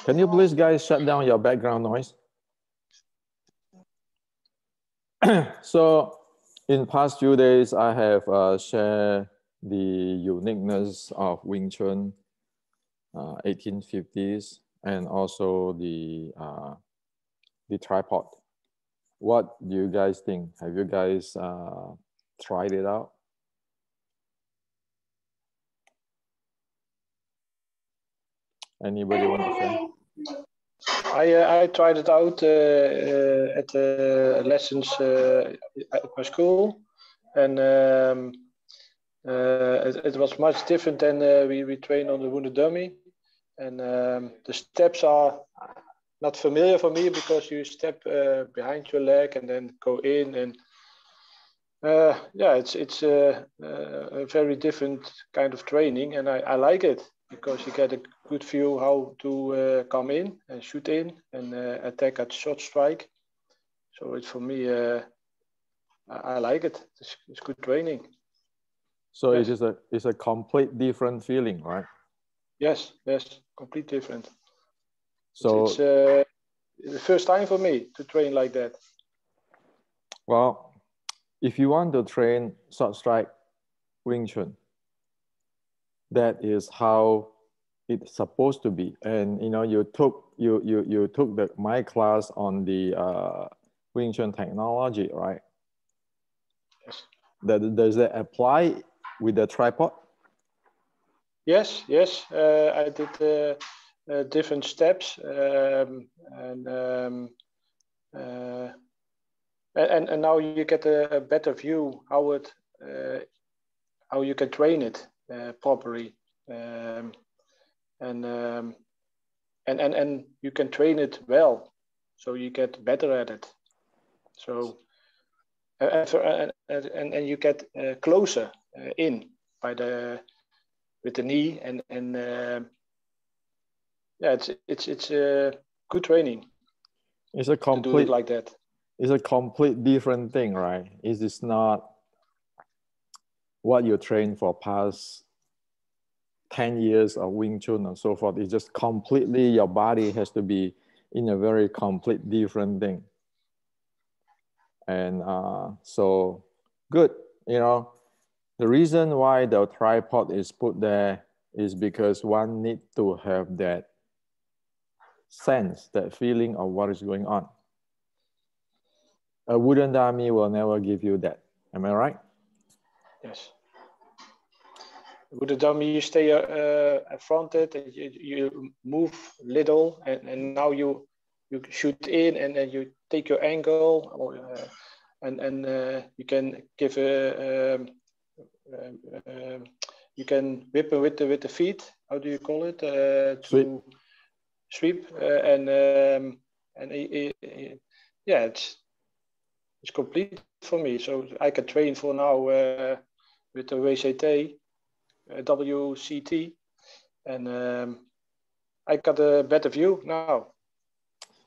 Can you please guys shut down your background noise? So in past few days, I have shared the uniqueness of Wing Chun 1850s and also the tripod. What do you guys think? Have you guys tried it out? Anybody want to share? I tried it out at the lessons at my school, and it was much different than we train on the wounded dummy, and the steps are not familiar for me because you step behind your leg and then go in, and yeah, it's a very different kind of training, and I like it because you get a good view how to come in and shoot in and attack at short strike. So it's for me, I like it. It's good training. So yes. It's a complete different feeling, right? Yes, complete different. So it's the first time for me to train like that. Well, if you want to train short strike Wing Chun, that is how it's supposed to be. And you know, you took my class on the Wing Chun technology, right? Yes. Does that apply with the tripod? Yes. I did different steps, and now you get a better view how you can train it properly, and you can train it well, so you get better at it. So and you get closer in with the knee, and yeah, it's good training. It's a complete, to do it like that. It's a complete different thing, right? It is not what you train for past 10 years of Wing Chun and so forth. It's just completely, your body has to be in a very complete different thing. And so good, you know, the reason why the tripod is put there is because one need to have that sense, that feeling of what is going on. A wooden dummy will never give you that. Am I right? Yes. With the dummy, you stay fronted, and you move little, and now you shoot in, and then you take your angle, or and you can give you can whip with the feet. How do you call it? To sweep, yeah, it's complete for me. So I can train for now with the WCK. WCT, and I got a better view now.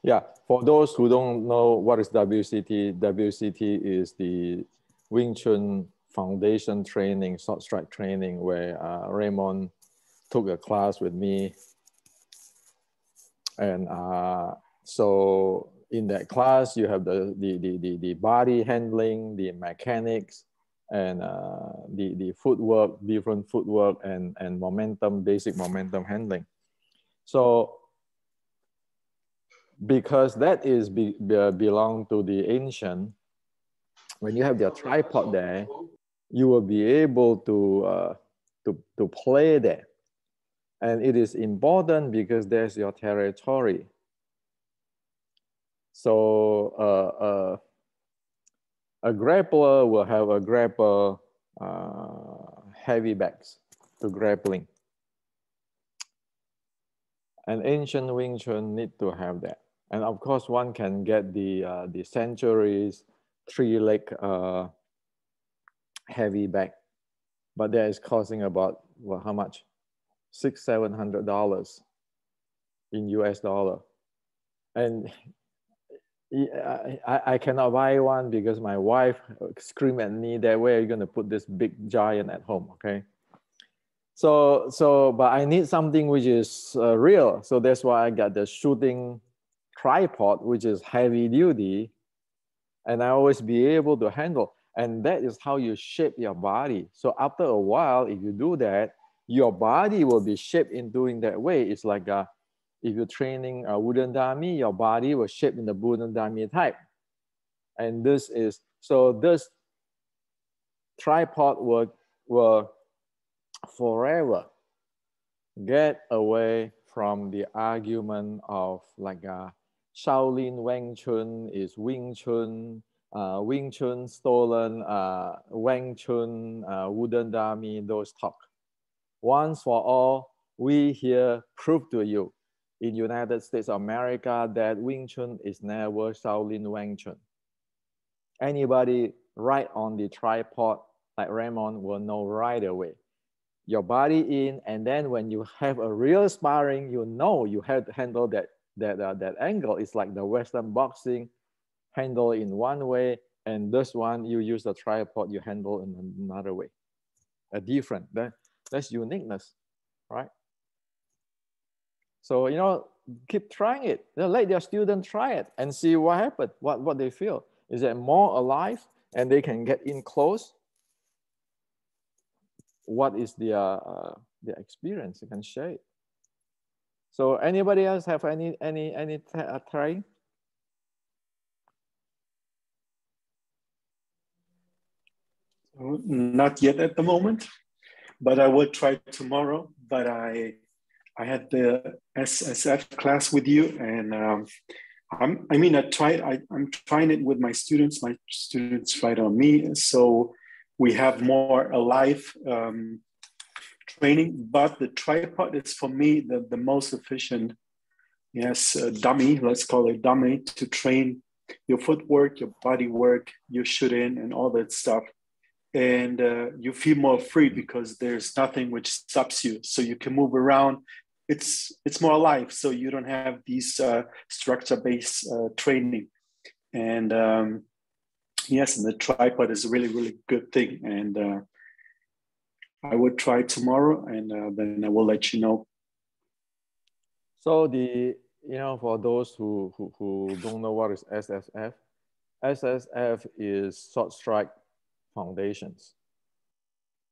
Yeah, for those who don't know what is WCT, WCT is the Wing Chun Foundation training, short strike training, where Raymond took a class with me. And so in that class, you have the body handling, the mechanics, and the footwork, different footwork, and momentum, basic momentum handling. So because that is belong to the ancient, when you have your tripod there, you will be able to play there. And it is important because there's your territory. So a grappler will have a grapple heavy backs to grappling. An ancient Wing Chun need to have that. And of course, one can get the centuries, 3-leg heavy back, but that is costing about, well, how much? $600-700 in US dollar. And I cannot buy one because my wife screamed at me that, where are you going to put this big giant at home, okay? But I need something which is real. So that's why I got the shooting tripod, which is heavy duty, and I always be able to handle. And that is how you shape your body. So after a while, if you do that, your body will be shaped in doing that way. It's like if you're training a wooden dummy, your body will shape in the wooden dummy type. And this is, so this tripod will forever get away from the argument of like Shaolin Wang Chun is Wing Chun, Wing Chun stolen, Wang Chun, wooden dummy, those talk. Once for all, we here prove to you in United States of America that Wing Chun is never Shaolin Wang Chun. Anybody right on the tripod like Raymond will know right away. Your body in, and then when you have a real sparring, you know you have to handle that angle. It's like the Western boxing, handle in one way, and this one you use the tripod, you handle in another way. A different, that's uniqueness, right? So, you know, keep trying it. Let your students try it and see what happens, what they feel. Is it more alive and they can get in close? What is the experience? You can share it. So anybody else have any try? Not yet at the moment, but I will try tomorrow. But I had the SSF class with you, and I'm trying it with my students. My students try it on me, so we have more alive training. But the tripod is for me the most efficient, dummy. Let's call it dummy to train your footwork, your body work, your shooting, and all that stuff. And you feel more free because there's nothing which stops you, so you can move around. It's more alive, so you don't have these structure-based training. And yes, and the tripod is a really good thing. And I would try tomorrow, and then I will let you know. So for those who don't know what is SSF is short strike foundations.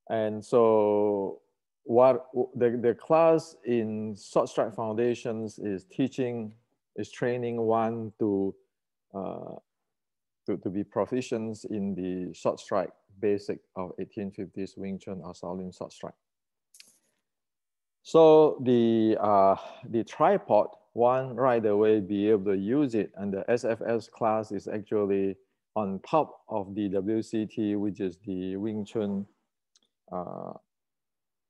And so what the class in short strike foundations is training one to be proficient in the short strike basic of 1850s Wing Chun or Shaolin short strike. So the tripod, one right away be able to use it, and the SFS class is actually on top of the WCT, which is the Wing Chun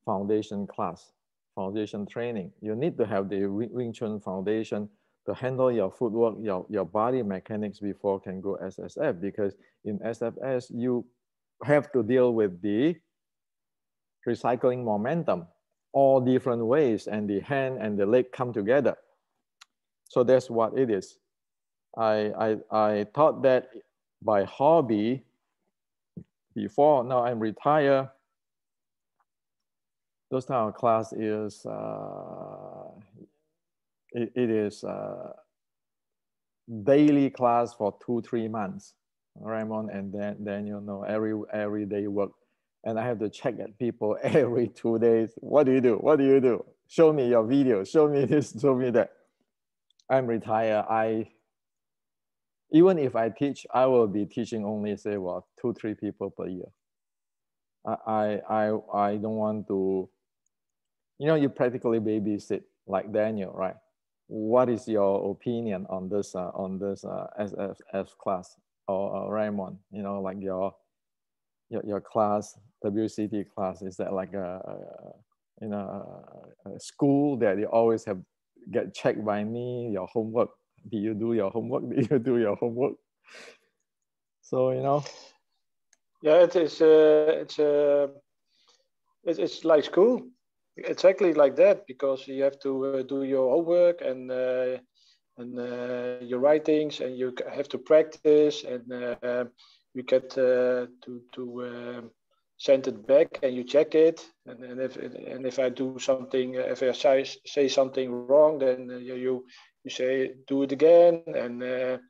foundation class, foundation training. You need to have the Wing Chun foundation to handle your footwork, your body mechanics before can go SSF, because in SFS, you have to deal with the recycling momentum, all different ways, and the hand and the leg come together. So that's what it is. I thought that by hobby before. Now I'm retired. Those kind of class is it is daily class for 2-3 months. Raymond and then every day work, and I have to check at people every 2 days. What do you do? What do you do? Show me your video. Show me this. Show me that. I'm retired. Even if I teach, I will be teaching only say 2-3 people per year. I don't want to. You practically babysit like Daniel, right? What is your opinion on this SFF class or Raymond? Like your class, WCT class, is that like a school that you always have get checked by me? Your homework? Do you do your homework? Do you do your homework? So Yeah, it's like school. Exactly like that, because you have to do your homework and your writings, and you have to practice, and you get to send it back and you check it. And if I do something, if I say something wrong, then you say do it again, and that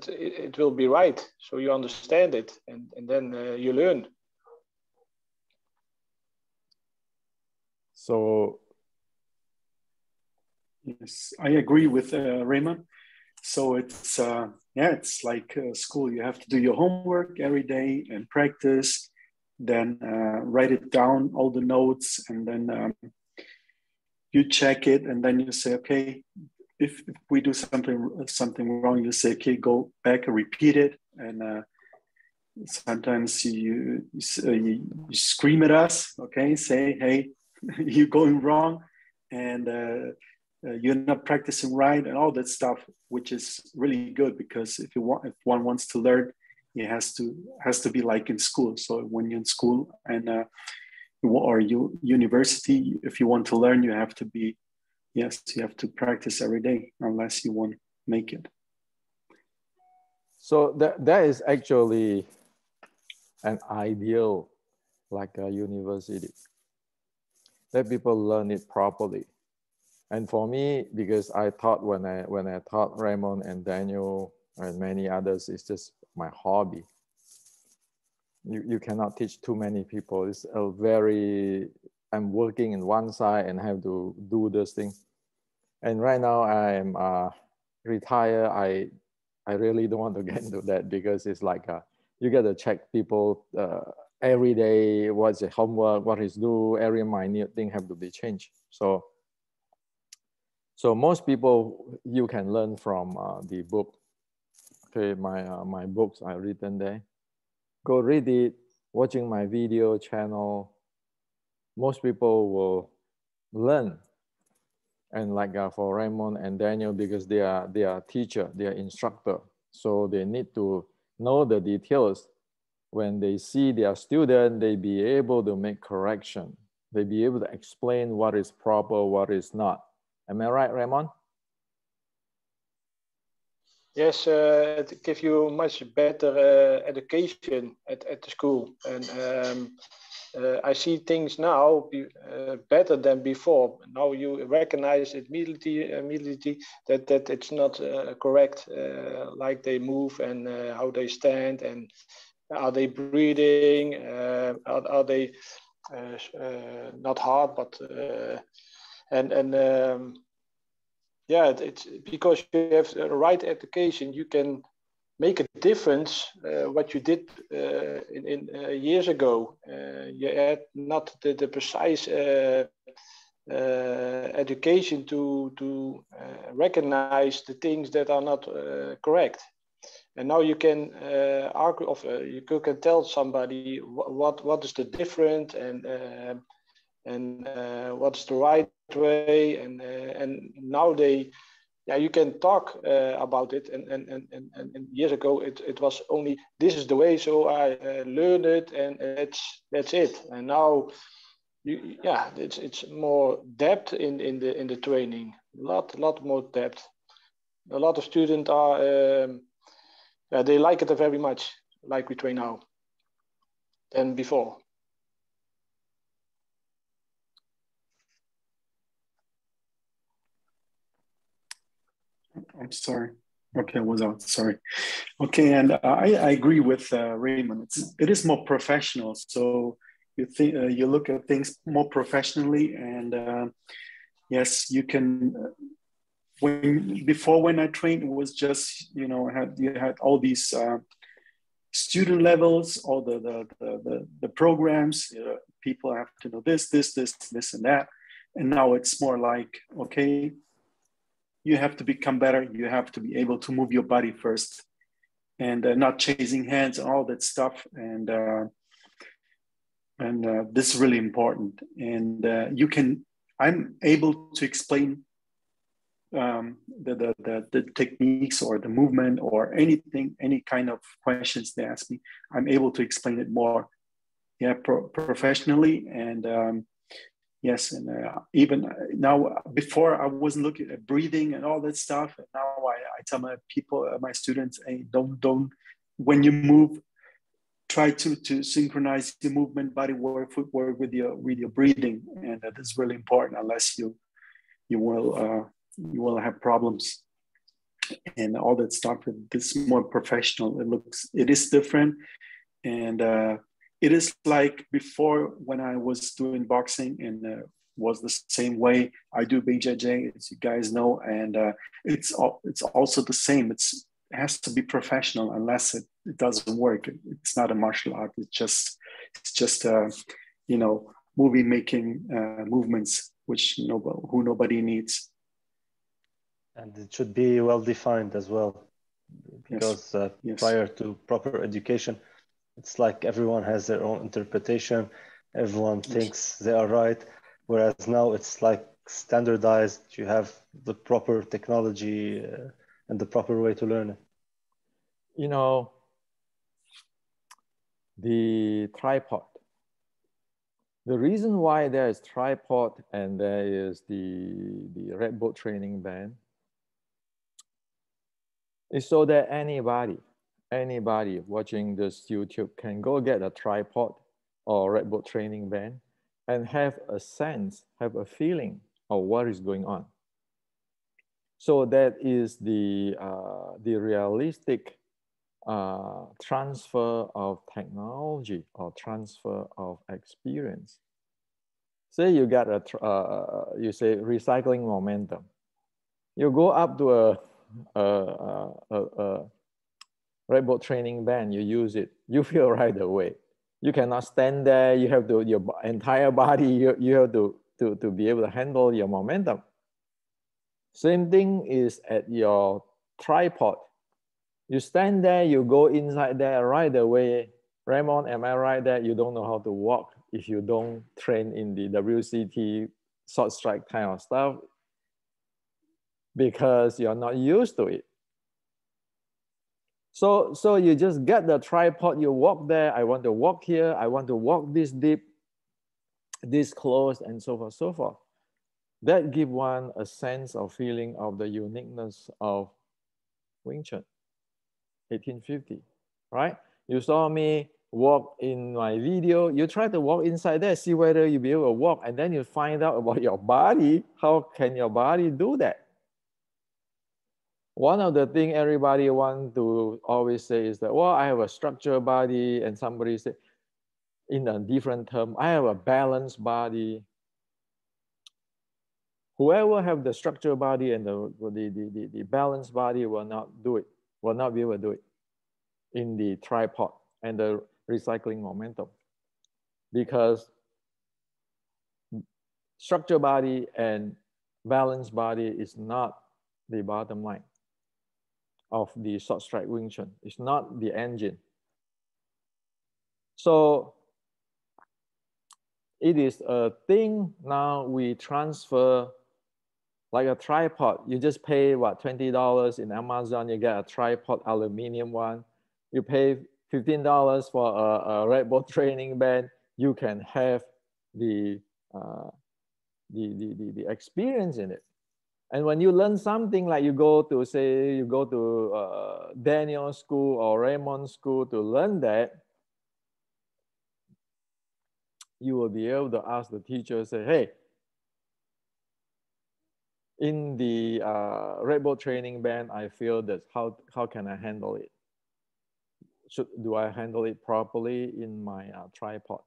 it will be right. So you understand it, and then you learn. So yes, I agree with Raymond. So it's it's like school. You have to do your homework every day and practice, then write it down, all the notes, and then you check it, and then you say, okay, if we do something wrong, you say, okay, go back and repeat it. And sometimes you scream at us, okay, say, hey, you're going wrong, and you're not practicing right, and all that stuff, which is really good, because if one wants to learn, it has to be like in school. So when you're in school and or university, if you want to learn, you have to practice every day, unless you want to make it. So that is actually an ideal, like a university, that people learn it properly. And for me, because I thought when I taught Raymond and Daniel and many others, it's just my hobby. You cannot teach too many people. It's a very, I'm working in one side and have to do this thing. And right now I'm retired. I really don't want to get into that, because it's like you got to check people every day, what's the homework, what is due, every minute thing have to be changed. So most people you can learn from the book. Okay, my books are written there. Go read it, watching my video channel. Most people will learn. And like for Raymond and Daniel, because they are teacher, they are instructor. So they need to know the details. When they see their student, they be able to make correction. They be able to explain what is proper, what is not. Am I right, Raymond? Yes, it gives you much better education at the school. And I see things now better than before. Now you recognize immediately that it's not correct, like they move and how they stand, and are they breathing, are they not hard, but yeah, it's because you have the right education, you can make a difference. What you did in years ago, you had not the precise education to recognize the things that are not correct. And now you can argue, you can tell somebody what is the difference, and what's the right way, and now you can talk about it, and years ago it was only this is the way, so I learned it, and that's it. And now it's more depth in the training, lot more depth. A lot of students are they like it very much, like we train now, than before. I'm sorry. Okay, I was out. Sorry. Okay, and I agree with Raymond. It is more professional. So you look at things more professionally, and yes, you can. When I trained, it was just you had all these student levels, all the programs. People have to know this, and that, and now it's more like, okay, you have to become better. You have to be able to move your body first, and not chasing hands and all that stuff. And this is really important. And I'm able to explain the techniques or the movement or anything, any kind of questions they ask me. I'm able to explain it more, professionally. And yes, and even now, before I wasn't looking at breathing and all that stuff. And now I tell my people, my students, hey, don't when you move, try to synchronize your movement, body work, footwork with your breathing, and that is really important. Unless you will have problems and all that stuff. It's more professional. It is different, and it is like before when I was doing boxing, and was the same way. I do BJJ, as you guys know, and it's also the same. It has to be professional. Unless it doesn't work, it's not a martial art. It's just movie making movements which nobody needs. And it should be well defined as well, because Yes. prior to proper education, it's like everyone has their own interpretation. Everyone thinks they are right, whereas now it's like standardized. You have the proper technology and the proper way to learn it. You know, the tripod. The reason why there is tripod and there is the Red Bull training band is so that anybody watching this YouTube can go get a tripod or Red Bull training band and have a sense, have a feeling of what is going on. So that is the realistic transfer of technology or transfer of experience. Say you get you say recycling momentum. You go up to a Red Bull training band, you use it, you feel right away. You cannot stand there. You have to, your entire body, you have to be able to handle your momentum. Same thing is at your tripod. You stand there, you go inside there right away. Raymond, am I right that you don't know how to walk if you don't train in the WCT short strike kind of stuff? Because you're not used to it. So you just get the tripod, you walk there. I want to walk here. I want to walk this deep, this close, and so forth, so forth. That gives one a sense of feeling of the uniqueness of Wing Chun, 1850, right? You saw me walk in my video. You try to walk inside there, see whether you'll be able to walk, and then you find out about your body. How can your body do that? One of the things everybody wants to always say is that, well, I have a structured body, and somebody say, in a different term, I have a balanced body. Whoever have the structured body and the balanced body will not do it, will not be able to do it in the tripod and the recycling momentum. Because structured body and balanced body is not the bottom line of the short strike Wing Chun. It's not the engine. So it is a thing now we transfer like a tripod. You just pay what, $20 in Amazon, you get a tripod, aluminum one. You pay $15 for a Red Bull training band. You can have the experience in it. And when you learn something, like you go to, say, you go to Daniel's school or Raymond's school to learn that, you will be able to ask the teacher, say, hey, in the Red Bull training band, I feel that how can I handle it? Do I handle it properly in my tripod?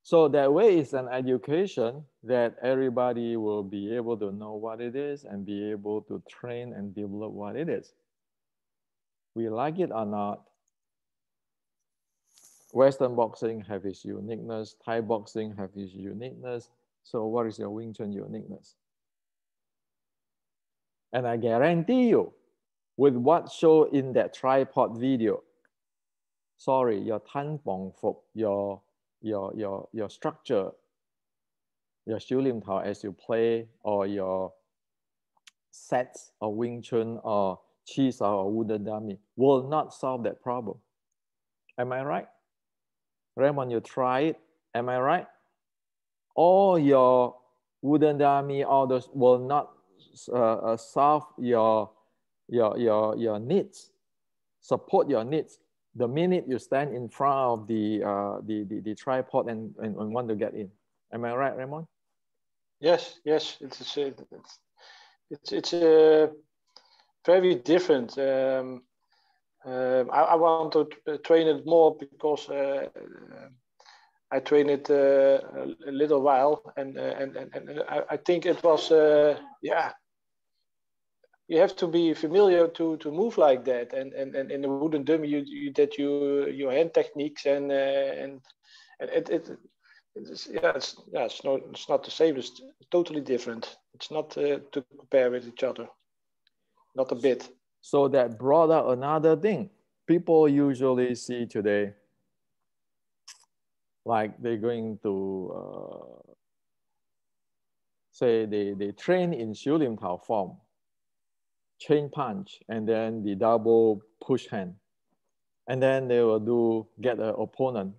So that way it's an education that everybody will be able to know what it is and be able to train and develop what it is. We like it or not, Western boxing have its uniqueness, Thai boxing have its uniqueness. So what is your Wing Chun uniqueness? And I guarantee you, with what shown in that tripod video, sorry, your Tan Bong Fuk, your structure, your Xiu Lim Tao as you play, or your sets of Wing Chun or Chi Sao or wooden dummy will not solve that problem. Am I right? Raymond, you try it. Am I right? All your wooden dummy, all those will not solve your needs, support your needs. the minute you stand in front of the tripod and want to get in. Am I right, Raymond? Yes, yes, it's very different. I want to train it more because I train it a little while, and I think it was yeah. You have to be familiar to move like that, and in the wooden dummy, your hand techniques and it's not the same. It's totally different. It's not to compare with each other, not a bit. So that brought up another thing. People usually see today, like they're going to say they train in 修炼陶 form, chain punch, and then the double push hand, and then they will get an opponent,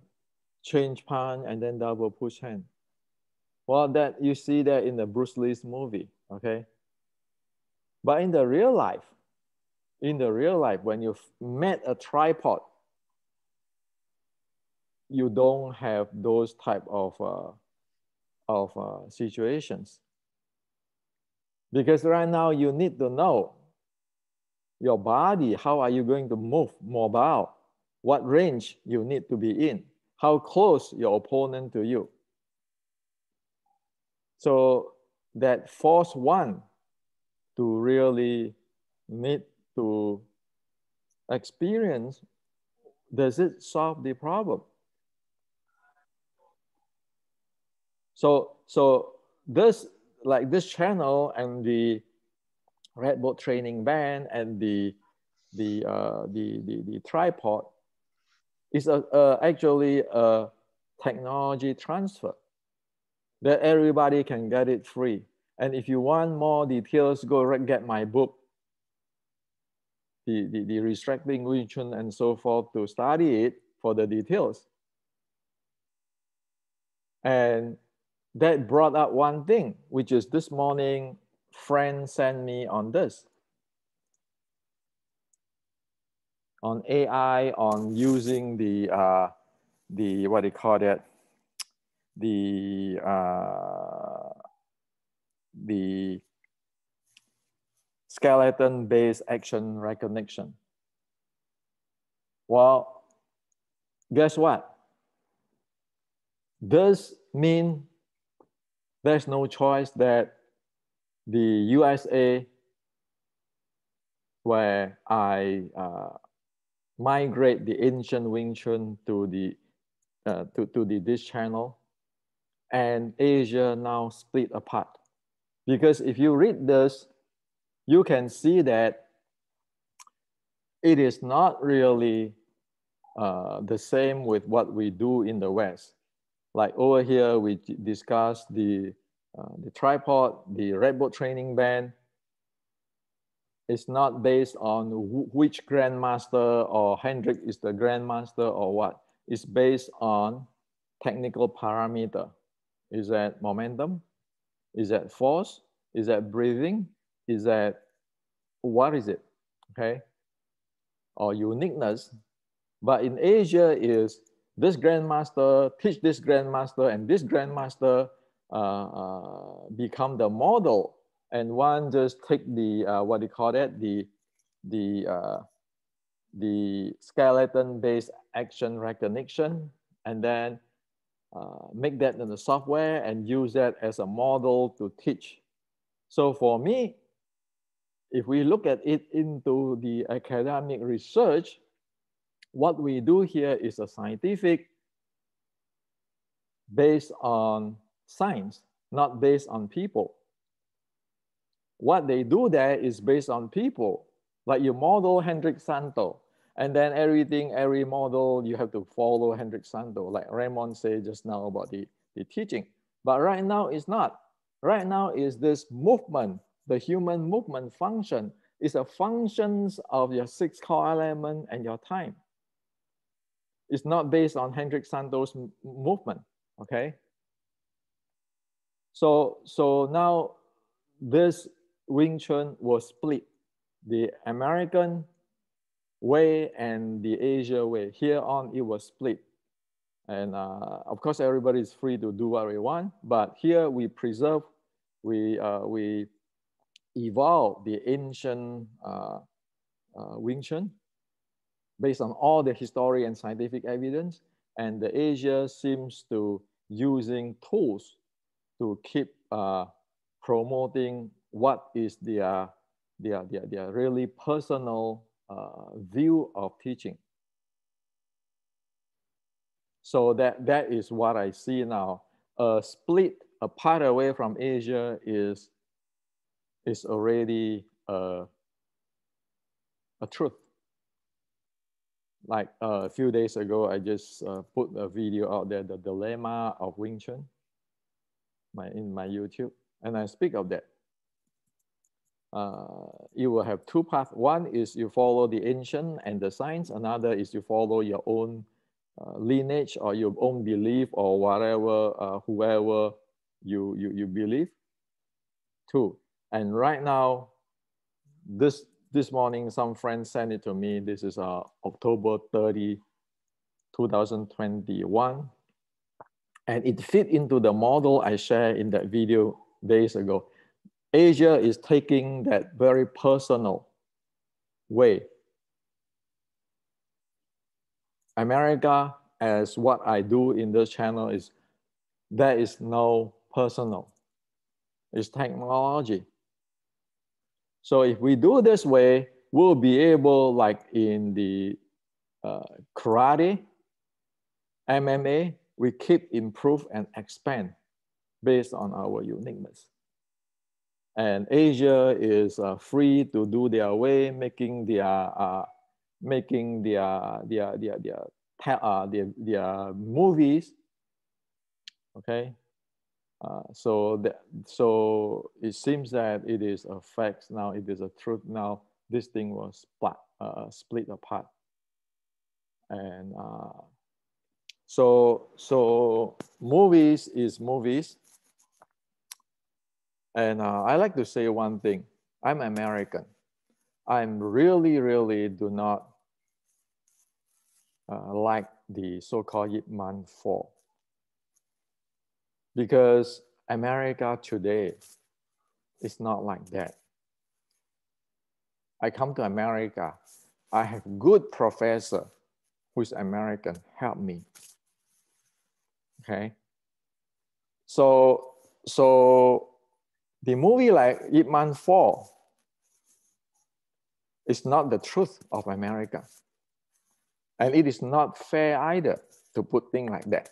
change punch, and then double push hand. Well, that you see that in the Bruce Lee's movie, okay? But in the real life, when you've met a tripod, you don't have those type of situations. Because right now you need to know your body, how are you going to move, mobile, what range you need to be in, how close your opponent to you. So that force one to really need to experience, does it solve the problem? So this, like this channel and the Red Bull training band and the tripod is actually a technology transfer that everybody can get it free. And if you want more details, go get my book, the Restricting Wing Chun and so forth, to study it for the details. And that brought up one thing, which is this morning, friend sent me on this, on AI, on using the what do you call that, the skeleton-based action recognition. Well, guess what? Does mean there's no choice that the USA, where I migrate the ancient Wing Chun to this channel, and Asia now split apart. Because if you read this, you can see that it is not really the same with what we do in the West. Like over here, we discussed the tripod, the Red Bull training band. It's not based on which grandmaster or Hendrik is the grandmaster or what. It's based on technical parameter. Is that momentum? Is that force? Is that breathing? Is that, what is it? Okay. Or uniqueness. But in Asia is this grandmaster teach this grandmaster, and this grandmaster become the model, and one just take the what do you call that, the skeleton-based action recognition, and then make that in the software and use that as a model to teach. So for me, if we look at it into the academic research, what we do here is a scientific based on science, not based on people. What they do there is based on people. Like you model Hendrik Santo, and then every model you have to follow Hendrik Santo, like Raymond said just now about the teaching. But right now it's not. Right now is this movement, the human movement function is a functions of your 6 core element and your time. It's not based on Hendrik Santo's movement, okay? So now this Wing Chun was split. The American way and the Asia way. Here on, it was split. And of course, everybody is free to do what we want, but here we preserve, we evolve the ancient Wing Chun based on all the history and scientific evidence. And the Asia seems to using tools to keep promoting what is their really personal view of teaching. So that is what I see now. A split apart away from Asia is already a truth. Like a few days ago, I just put a video out there, the dilemma of Wing Chun, in my YouTube, and I speak of that. You will have two paths. One is you follow the ancient and the science. Another is you follow your own lineage or your own belief or whatever, whoever you believe. Two. And right now, this morning, some friends sent it to me. This is October 30, 2021. And it fit into the model I shared in that video days ago. Asia is taking that very personal way. America, as what I do in this channel, is there is no personal. It's technology. So if we do this way, we'll be able, like in the karate, MMA, we keep improve and expand based on our uniqueness. And Asia is free to do their way, making their movies. Okay, so it seems that it is a fact now. It is a truth now. This thing was split apart, and so movies is movies. And I like to say one thing. I'm American. I'm really do not like the so-called Ip Man 4. Because America today is not like that. I come to America. I have good professor who's American help me. Okay. So the movie like Ip Man 4 is not the truth of America. And it is not fair either to put things like that.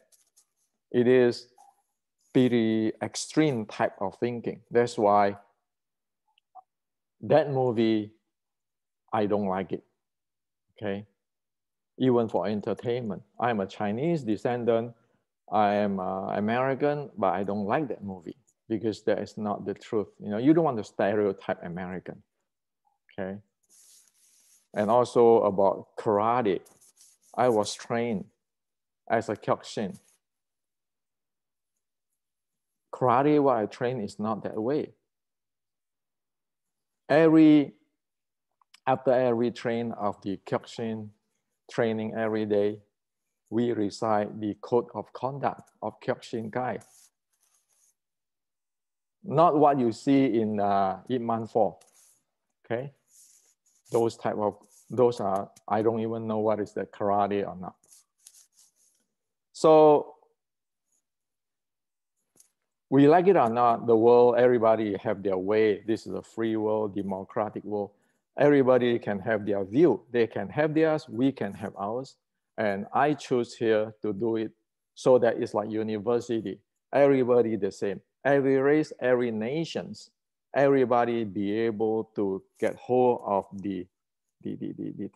It is pretty extreme type of thinking. That's why that movie, I don't like it, okay? Even for entertainment. I'm a Chinese descendant. I am American, but I don't like that movie because that is not the truth. You know, you don't want to stereotype American, okay? And also about karate. I was trained as a Kyokushin. Karate, what I train is not that way. After every train of the Kyokushin training every day, we recite the code of conduct of Kyokushin Kai. Not what you see in Ip Man 4, okay? Those are, I don't even know what is the karate or not. So, we like it or not, the world, everybody have their way. This is a free world, democratic world. Everybody can have their view. They can have theirs, we can have ours. And I choose here to do it so that it's like university. Everybody the same. Every race, every nations, everybody be able to get hold of the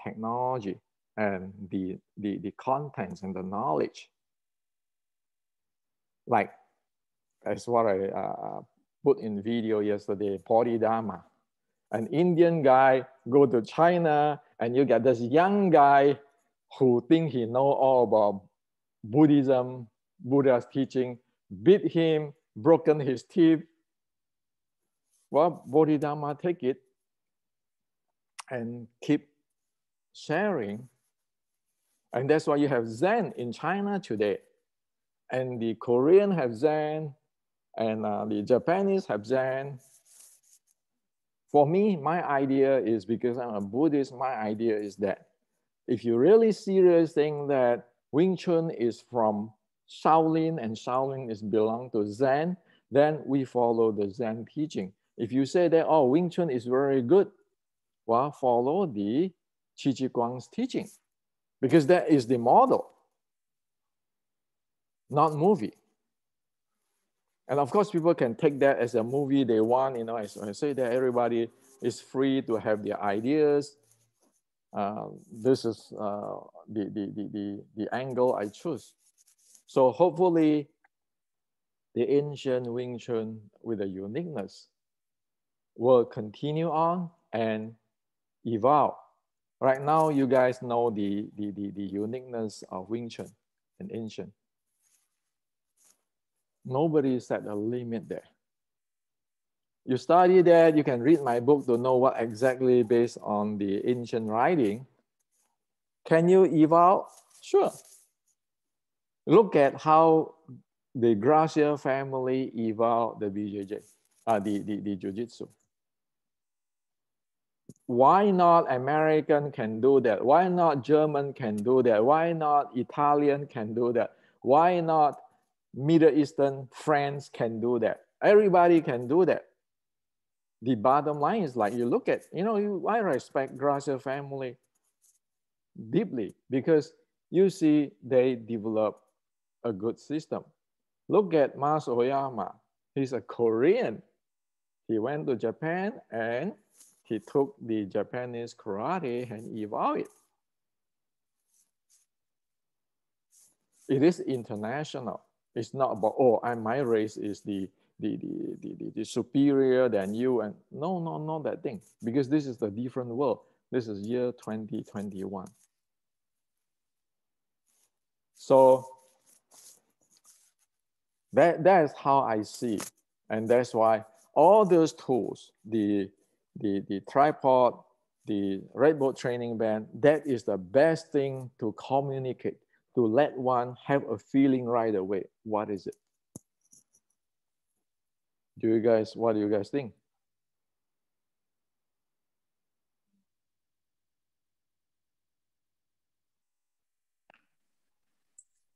technology and the contents and the knowledge. Like, that's what I put in video yesterday, Bodhidharma. An Indian guy go to China and you get this young guy who think he know all about Buddhism, Buddha's teaching, beat him, broken his teeth. Well, Bodhidharma take it and keep sharing. And that's why you have Zen in China today. And the Korean have Zen, and the Japanese have Zen. For me, my idea is, because I'm a Buddhist, my idea is that if you really serious think that Wing Chun is from Shaolin and Shaolin is belong to Zen, then we follow the Zen teaching. If you say that, oh, Wing Chun is very good, well, follow the Qi Ji Guang's teaching, because that is the model, not movie. And of course, people can take that as a movie they want. You know, I say that everybody is free to have their ideas. This is the angle I choose. So hopefully, the ancient Wing Chun with a uniqueness will continue on and evolve. Right now, you guys know the uniqueness of Wing Chun and ancient. Nobody set a limit there. You study that, you can read my book to know what exactly based on the ancient writing. Can you evolve? Sure. Look at how the Gracia family evolved the BJJ, the Jiu-Jitsu. Why not American can do that? Why not German can do that? Why not Italian can do that? Why not Middle Eastern France can do that? Everybody can do that. The bottom line is like, you look at, you know, I respect Gracia family deeply because you see they develop a good system. Look at Mas Oyama. He's a Korean. He went to Japan and he took the Japanese karate and evolved it. It is international. It's not about, oh, my race is the superior than you. And no, not that thing. Because this is a different world. This is year 2021. So that is how I see it. And that's why all those tools, the tripod, the Red Bull training band, that is the best thing to communicate, to let one have a feeling right away. What is it? What do you guys think?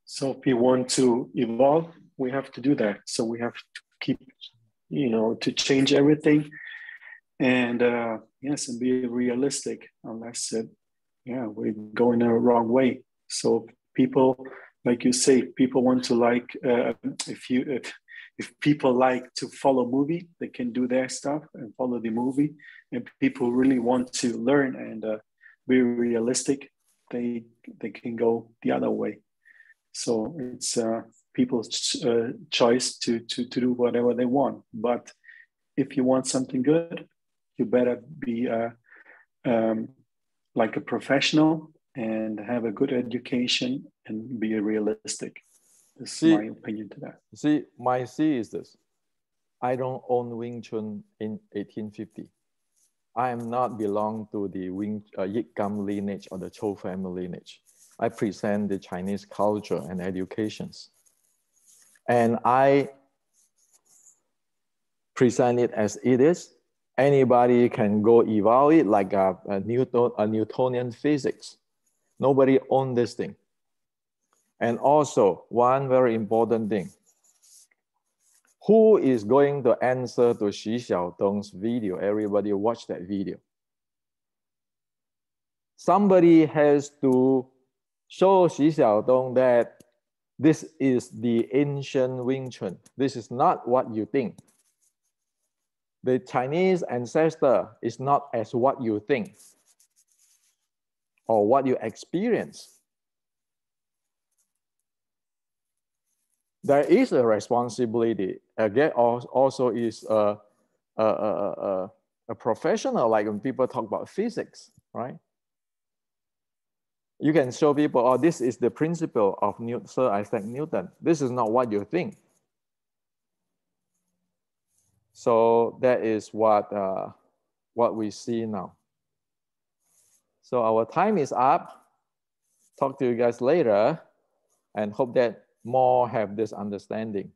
So if we want to evolve, we have to do that. So we have to keep, you know, to change everything, and yes, and be realistic. Unless we're going the wrong way. So people, like you say, people want to like if people like to follow movie, they can do their stuff and follow the movie. And people really want to learn and be realistic, they can go the other way. So it's people's choice to do whatever they want. But if you want something good, you better be like a professional and have a good education and be realistic. This is my opinion to that. See, my C is this. I don't own Wing Chun in 1850. I am not belong to the Yik Gam lineage or the Chou family lineage. I present the Chinese culture and educations. And I present it as it is. Anybody can go evolve it like a Newtonian physics. Nobody owns this thing. And also, one very important thing. Who is going to answer to Xi Xiaodong's video? Everybody watch that video. Somebody has to show Xi Xiaodong that this is the ancient Wing Chun. This is not what you think. The Chinese ancestor is not as what you think or what you experience. There is a responsibility. Again, also is a professional, like when people talk about physics, right? You can show people, oh, this is the principle of Sir Isaac Newton. This is not what you think. So that is what we see now. So our time is up. Talk to you guys later and hope that more have this understanding.